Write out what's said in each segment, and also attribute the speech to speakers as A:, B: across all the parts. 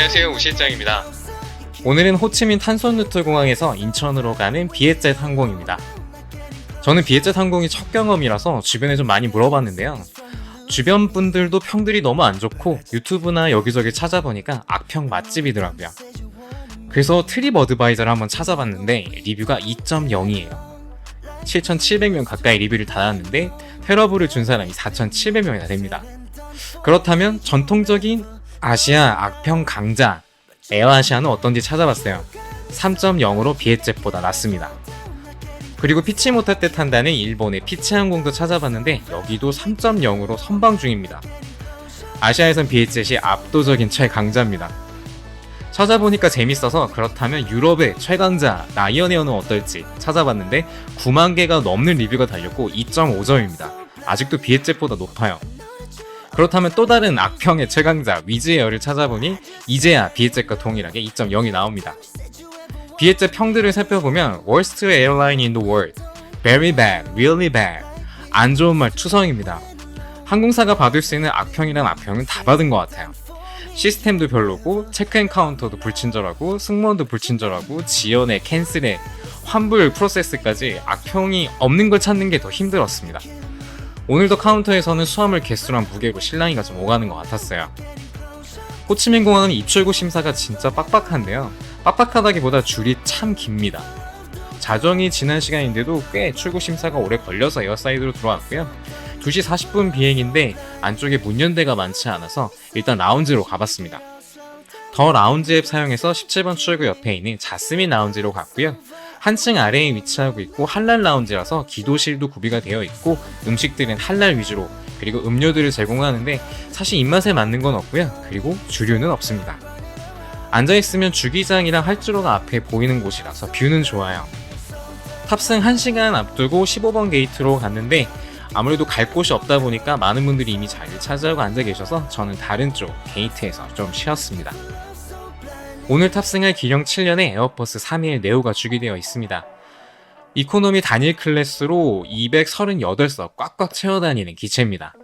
A: 안녕하세요, 우 실장입니다.
B: 오늘은 호치민 탄손루트 공항에서 인천으로 가는 비에젯 항공입니다. 저는 비에젯 항공이 첫 경험이라서 주변에 좀 많이 물어봤는데요. 주변 분들도 평들이 너무 안 좋고 유튜브나 여기저기 찾아보니까 악평 맛집이더라고요. 그래서 트립 어드바이저를 한번 찾아봤는데 리뷰가 2.0이에요. 7,700명 가까이 리뷰를 달았는데 테러블을 준 사람이 4,700명이나 됩니다. 그렇다면 전통적인 아시아 악평 강자 에어아시아는 어떤지 찾아봤어요. 3.0으로 비에젯보다 낫습니다. 그리고 피치 못할 때 탄다는 일본의 피치항공도 찾아봤는데 여기도 3.0으로 선방 중입니다. 아시아에선 비에젯이 압도적인 최강자입니다. 찾아보니까 재밌어서 그렇다면 유럽의 최강자 라이언에어는 어떨지 찾아봤는데 9만 개가 넘는 리뷰가 달렸고 2.5점입니다. 아직도 비에젯보다 높아요. 그렇다면 또 다른 악평의 최강자 위즈에어를 찾아보니 이제야 비에젯과 동일하게 2.0이 나옵니다. 비에젯 평들을 살펴보면 Worst airline in the world, Very bad, really bad, 안 좋은 말 투성입니다. 항공사가 받을 수 있는 악평이란 악평은 다 받은 것 같아요. 시스템도 별로고 체크인 카운터도 불친절하고 승무원도 불친절하고 지연에 캔슬에 환불 프로세스까지 악평이 없는 걸 찾는 게 더 힘들었습니다. 오늘도 카운터에서는 수화물 개수랑 무게로 실랑이가 좀 오가는 것 같았어요. 호치민 공항은 입출국 심사가 진짜 빡빡한데요. 빡빡하다기보다 줄이 참 깁니다. 자정이 지난 시간인데도 꽤 출국 심사가 오래 걸려서 에어사이드로 들어왔고요. 2시 40분 비행인데 안쪽에 문 연대가 많지 않아서 일단 라운지로 가봤습니다. 더 라운지 앱 사용해서 17번 출구 옆에 있는 자스민 라운지로 갔고요. 한층 아래에 위치하고 있고 할랄 라운지라서 기도실도 구비가 되어 있고 음식들은 할랄 위주로 그리고 음료들을 제공하는데 사실 입맛에 맞는 건 없고요. 그리고 주류는 없습니다. 앉아있으면 주기장이랑 활주로가 앞에 보이는 곳이라서 뷰는 좋아요. 탑승 1시간 앞두고 15번 게이트로 갔는데 아무래도 갈 곳이 없다 보니까 많은 분들이 이미 자리를 차지하고 앉아 계셔서 저는 다른 쪽 게이트에서 좀 쉬었습니다. 오늘 탑승할 기령 7년에 에어버스 321 네오가 주기되어 있습니다. 이코노미 단일 클래스로 238석 꽉꽉 채워다니는 기체입니다.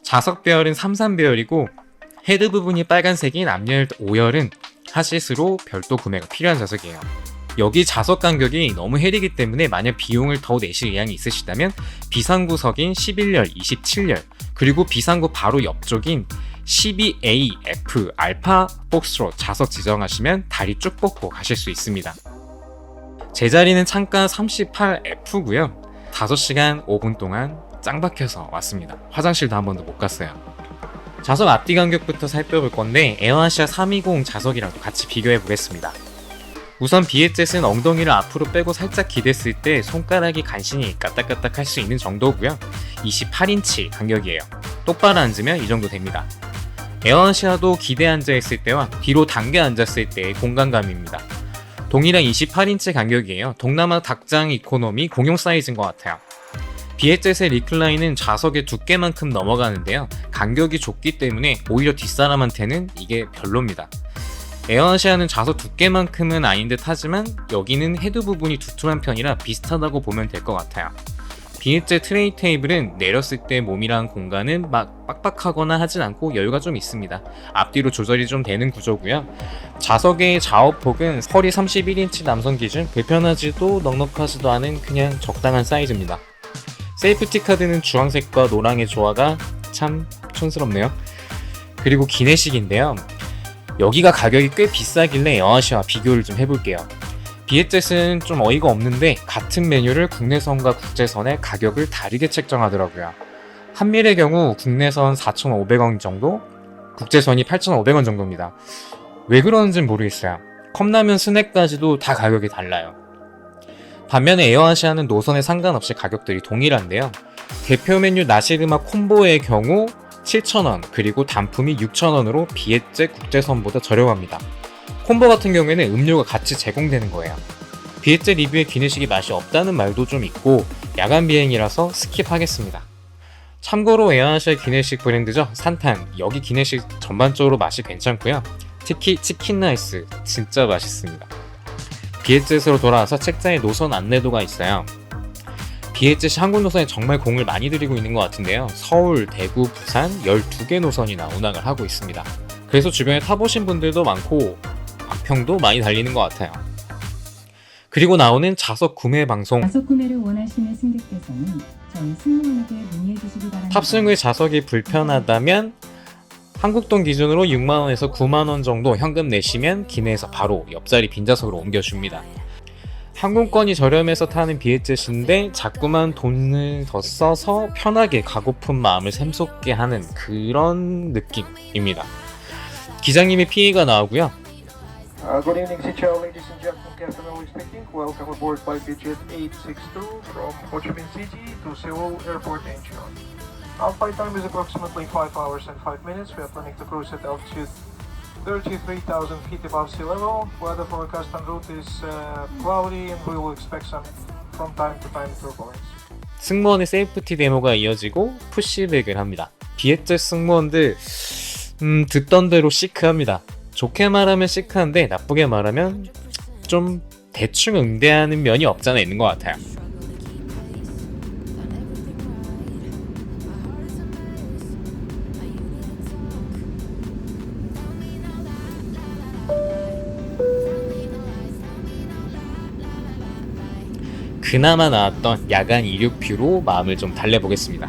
B: 좌석 배열은 33배열이고 헤드 부분이 빨간색인 앞열 5열은 하시스로 별도 구매가 필요한 좌석이에요. 여기 좌석 간격이 너무 헬이기 때문에 만약 비용을 더 내실 의향이 있으시다면 비상구석인 11열, 27열 그리고 비상구 바로 옆쪽인 12AF 알파 폭스로 좌석 지정하시면 다리 쭉 뻗고 가실 수 있습니다. 제 자리는 창가 38F고요. 5시간 5분 동안 짱 박혀서 왔습니다. 화장실도 한 번도 못 갔어요. 좌석 앞뒤 간격부터 살펴볼 건데 에어아시아 320 좌석이랑도 같이 비교해 보겠습니다. 우선 비에젯은 엉덩이를 앞으로 빼고 살짝 기댔을 때 손가락이 간신히 까딱까딱 할 수 있는 정도고요. 28인치 간격이에요. 똑바로 앉으면 이 정도 됩니다. 에어아시아도 기대 앉아있을 때와 뒤로 당겨 앉았을 때의 공간감입니다. 동일한 28인치 간격이에요. 동남아 닭장 이코노미 공용 사이즈인 것 같아요. 비에젯의 리클라인은 좌석의 두께만큼 넘어가는데요. 간격이 좁기 때문에 오히려 뒷사람한테는 이게 별로입니다. 에어아시아는 좌석 두께만큼은 아닌 듯 하지만 여기는 헤드 부분이 두툼한 편이라 비슷하다고 보면 될 것 같아요. 비에젯 트레이 테이블은 내렸을 때 몸이랑 공간은 막 빡빡하거나 하진 않고 여유가 좀 있습니다. 앞뒤로 조절이 좀 되는 구조고요. 좌석의 좌우폭은 허리 31인치 남성 기준 불편하지도 넉넉하지도 않은 그냥 적당한 사이즈입니다. 세이프티 카드는 주황색과 노랑의 조화가 참 촌스럽네요. 그리고 기내식인데요. 여기가 가격이 꽤 비싸길래 에어아시아와 비교를 좀 해볼게요. 비에젯은 좀 어이가 없는데 같은 메뉴를 국내선과 국제선의 가격을 다르게 책정하더라고요. 한밀의 경우 국내선 4,500원 정도, 국제선이 8,500원 정도입니다. 왜 그러는지는 모르겠어요. 컵라면 스낵까지도 다 가격이 달라요. 반면에 에어아시아는 노선에 상관없이 가격들이 동일한데요. 대표 메뉴 나시르마 콤보의 경우 7,000원 그리고 단품이 6,000원으로 비에젯 국제선보다 저렴합니다. 콤보 같은 경우에는 음료가 같이 제공되는 거예요. 비에젯 리뷰에 기내식이 맛이 없다는 말도 좀 있고 야간 비행이라서 스킵하겠습니다. 참고로 에어아시아 기내식 브랜드죠. 산탄. 여기 기내식 전반적으로 맛이 괜찮고요. 특히 치킨 라이스 진짜 맛있습니다. 비에젯으로 돌아와서 책장에 노선 안내도가 있어요. 비에젯이 한국 노선에 정말 공을 많이 들이고 있는 것 같은데요. 서울, 대구, 부산 12개 노선이나 운항을 하고 있습니다. 그래서 주변에 타보신 분들도 많고 악평도 많이 달리는 것 같아요. 그리고 나오는 좌석 구매 방송.
A: 좌석 구매를 원하시는 승객께서는 저희 승무원에게 문의해 주시기 바랍니다.
B: 탑승 후 좌석이 불편하다면 한국돈 기준으로 6만원에서 9만원 정도 현금 내시면 기내에서 바로 옆자리 빈좌석으로 옮겨줍니다. 항공권이 저렴해서 타는 비에젯인데 자꾸만 돈을 더 써서 편하게 가고픈 마음을 샘솟게 하는 그런 느낌입니다. 기장님의 PA가 나오고요.
C: Good evening, Sichao, ladies and gentlemen. Captain Owen speaking. Welcome aboard flight digit 862 from Ho Chi Minh City to Seoul Airport Incheon. Our flight time is approximately 5 hours and 5 minutes. We are planning to cruise at altitude 33,000 feet above sea level. Weather forecast en route is cloudy and we will expect some from time to time turbulence.
B: 승무원의 세이프티 데모가 이어지고 푸시백을 합니다. 비에젯 승무원들 듣던 대로 시크합니다. 좋게 말하면 시크한데 나쁘게 말하면 좀 대충 응대하는 면이 없잖아 있는 것 같아요. 그나마 나왔던 야간 이륙표로 마음을 좀 달래보겠습니다.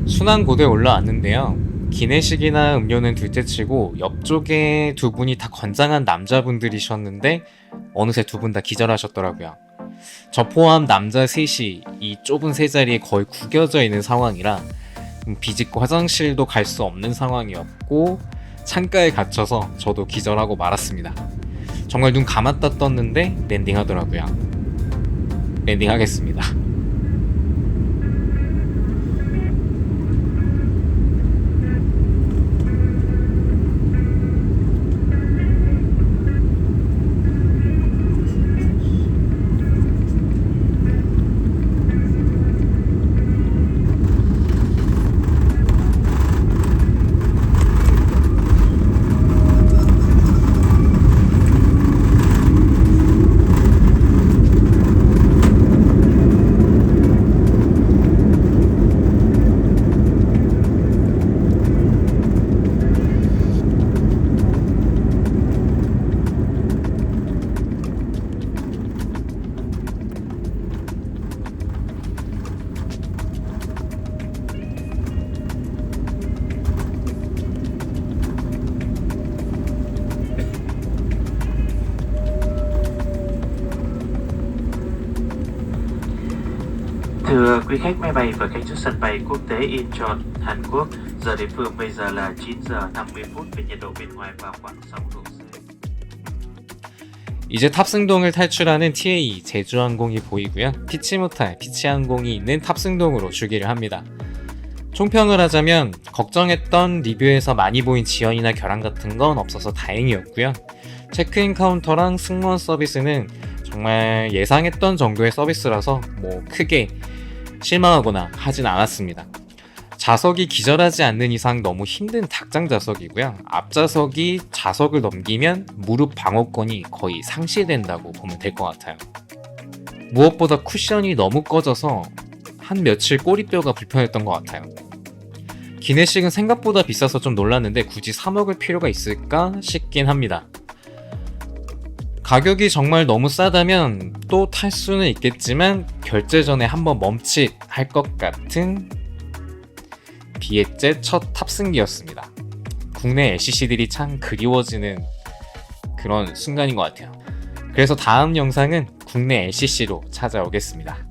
B: 순환고도에 올라왔는데요. 기내식이나 음료는 둘째치고 옆쪽에 두 분이 다 건장한 남자분들이셨는데 어느새 두 분 다 기절하셨더라고요. 저 포함 남자 셋이 이 좁은 세 자리에 거의 구겨져 있는 상황이라 비집고 화장실도 갈 수 없는 상황이었고 창가에 갇혀서 저도 기절하고 말았습니다. 정말 눈 감았다 떴는데 랜딩하더라고요. 랜딩하겠습니다.
D: Thưa quý khách máy bay và khách trước sân bay quốc tế Incheon, Hàn Quốc, giờ địa phương bây giờ là 9 giờ 50 phút với nhiệt độ bên ngoài vào khoảng 6 độ C.
B: 이제 탑승동을 탈출하는 TA 제주항공이 보이고요. 피치 못할 피치항공이 있는 탑승동으로 주기를 합니다. 총평을 하자면 걱정했던 리뷰에서 많이 보인 지연이나 결항 같은 건 없어서 다행이었고요. 체크인 카운터랑 승무원 서비스는 정말 예상했던 정도의 서비스라서 뭐 크게 실망하거나 하진 않았습니다. 좌석이 기절하지 않는 이상 너무 힘든 닭장 좌석이고요. 앞좌석이 좌석을 넘기면 무릎 방어권이 거의 상실된다고 보면 될 것 같아요. 무엇보다 쿠션이 너무 꺼져서 한 며칠 꼬리뼈가 불편했던 것 같아요. 기내식은 생각보다 비싸서 좀 놀랐는데 굳이 사 먹을 필요가 있을까 싶긴 합니다. 가격이 정말 너무 싸다면 또 탈 수는 있겠지만 결제 전에 한번 멈칫할 것 같은 비에제 첫 탑승기였습니다. 국내 LCC들이 참 그리워지는 그런 순간인 것 같아요. 그래서 다음 영상은 국내 LCC로 찾아오겠습니다.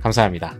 B: 감사합니다.